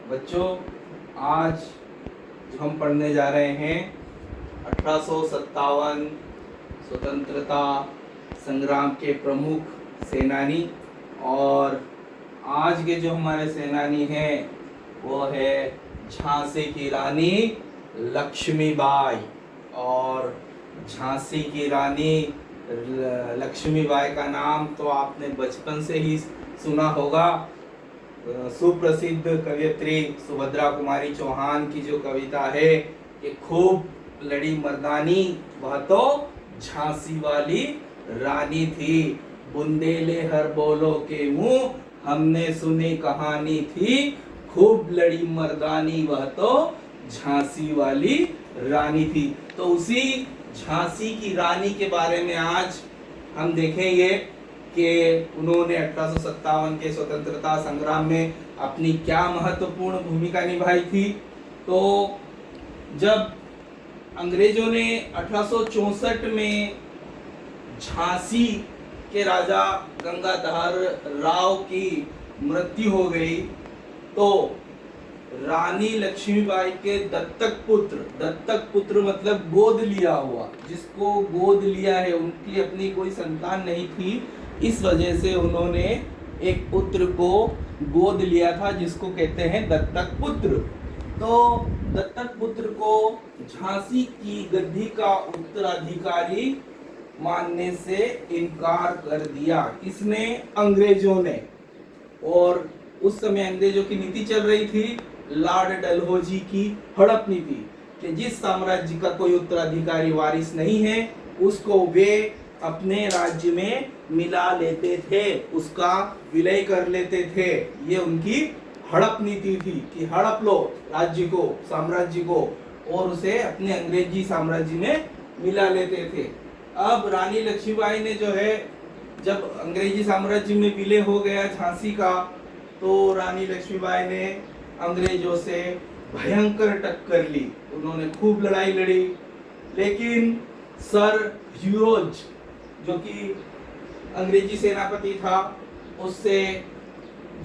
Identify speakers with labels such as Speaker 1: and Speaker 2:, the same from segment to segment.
Speaker 1: बच्चों, आज जो हम पढ़ने जा रहे हैं 1857 स्वतंत्रता संग्राम के प्रमुख सेनानी। और आज के जो हमारे सेनानी हैं वो है झांसी की रानी लक्ष्मीबाई। और झांसी की रानी लक्ष्मीबाई का नाम तो आपने बचपन से ही सुना होगा। सुप्रसिद्ध कवयित्री सुभद्रा कुमारी चौहान की जो कविता है कि खूब लड़ी मर्दानी वह तो झांसी वाली रानी थी, बुंदेले हर बोलो के मुंह हमने सुनी कहानी थी, खूब लड़ी मर्दानी वह तो झांसी वाली रानी थी। तो उसी झांसी की रानी के बारे में आज हम देखेंगे कि उन्होंने 1857 के स्वतंत्रता संग्राम में अपनी क्या महत्वपूर्ण भूमिका निभाई थी। तो जब अंग्रेजों ने 1864 में झांसी के राजा गंगाधर राव की मृत्यु हो गई तो रानी लक्ष्मीबाई के दत्तक पुत्र मतलब गोद लिया हुआ, जिसको गोद लिया है, उनकी अपनी कोई संतान नहीं थी, इस वजह से उन्होंने एक पुत्र को गोद लिया था जिसको कहते हैं दत्तक पुत्र। तो दत्तक पुत्र को झांसी की गद्दी का उत्तराधिकारी मानने से इनकार कर दिया। किसने? अंग्रेजों ने। और उस समय अंग्रेजों की नीति चल रही थी लॉर्ड डलहौजी की हड़प नीति, कि जिस साम्राज्य का कोई उत्तराधिकारी वारिस नहीं है उसको वे अपने राज्य में मिला लेते थे, उसका विलय कर लेते थे। ये उनकी हड़प नीति थी कि हड़प लो राज्य को, साम्राज्य को, और उसे अपने अंग्रेजी साम्राज्य में मिला लेते थे। अब रानी लक्ष्मीबाई ने जो है, जब अंग्रेजी साम्राज्य में विलय हो गया झांसी का, तो रानी लक्ष्मीबाई ने अंग्रेजों से भयंकर टक्कर ली। उन्होंने खूब लड़ाई लड़ी, लेकिन सर ह्यूरोज जो कि अंग्रेजी सेनापति था, उससे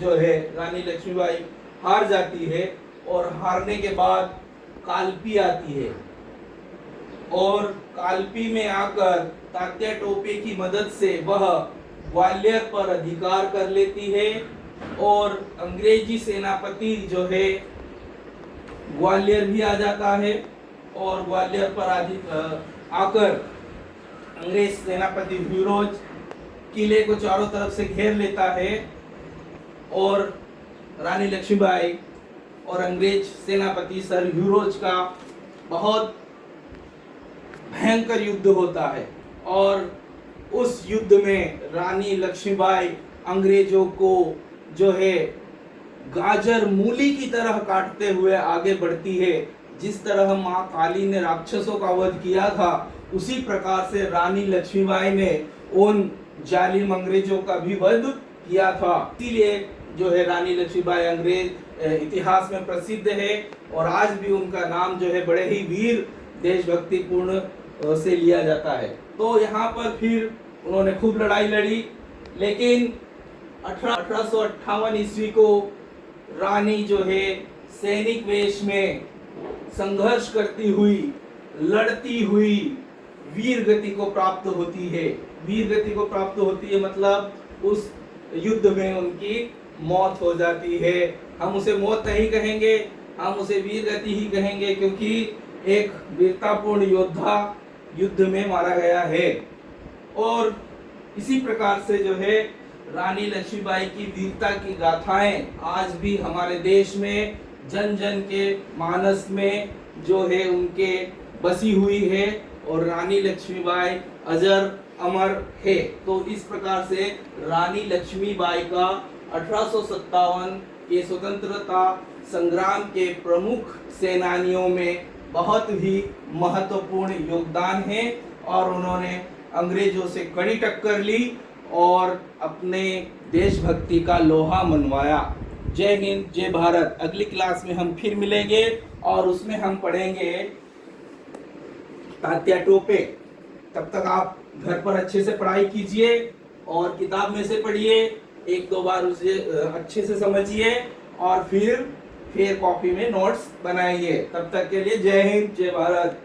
Speaker 1: जो है रानी लक्ष्मीबाई हार जाती है। और हारने के बाद कालपी आती है, और कालपी में आकर तात्या टोपे की मदद से वह ग्वालियर पर अधिकार कर लेती है। और अंग्रेजी सेनापति जो है ग्वालियर भी आ जाता है, और ग्वालियर पर आकर अंग्रेज सेनापति ह्यूरोज किले को चारों तरफ से घेर लेता है। और रानी लक्ष्मीबाई और अंग्रेज सेनापति सर ह्यूरोज का बहुत भयंकर युद्ध होता है। और उस युद्ध में रानी लक्ष्मीबाई अंग्रेजों को जो है गाजर मूली की तरह काटते हुए आगे बढ़ती है। जिस तरह माँ काली ने राक्षसों का वध किया था, उसी प्रकार से रानी लक्ष्मीबाई ने उन जालिम अंग्रेजों का भी वध किया था। इसीलिए जो है रानी लक्ष्मीबाई अंग्रेज इतिहास में प्रसिद्ध है, और आज भी उनका नाम जो है बड़े ही वीर देशभक्ति पूर्ण से लिया जाता है। तो यहाँ पर फिर उन्होंने खूब लड़ाई लड़ी, लेकिन 1858 ईस्वी को रानी जो है सैनिक वेश में संघर्ष करती हुई, लड़ती हुई वीर गति को प्राप्त होती है। वीर गति को प्राप्त होती है मतलब उस युद्ध में उनकी मौत हो जाती है। हम उसे मौत नहीं कहेंगे, हम उसे वीर गति ही कहेंगे, क्योंकि एक वीरतापूर्ण योद्धा युद्ध में मारा गया है। और इसी प्रकार से जो है रानी लक्ष्मीबाई की वीरता की गाथाएं आज भी हमारे देश में जन जन के मानस में जो है उनके बसी हुई है, और रानी लक्ष्मीबाई अजर अमर है। तो इस प्रकार से रानी लक्ष्मीबाई का 1857 के स्वतंत्रता संग्राम के प्रमुख सेनानियों में बहुत ही महत्वपूर्ण योगदान है, और उन्होंने अंग्रेजों से कड़ी टक्कर ली और अपने देशभक्ति का लोहा मनवाया। जय हिंद, जय भारत। अगली क्लास में हम फिर मिलेंगे और उसमें हम पढ़ेंगे तात्या टोपे। तब तक आप घर पर अच्छे से पढ़ाई कीजिए और किताब में से पढ़िए, एक दो बार उसे अच्छे से समझिए और फिर फिर कॉपी में नोट्स बनाएंगे। तब तक के लिए जय हिंद, जय भारत।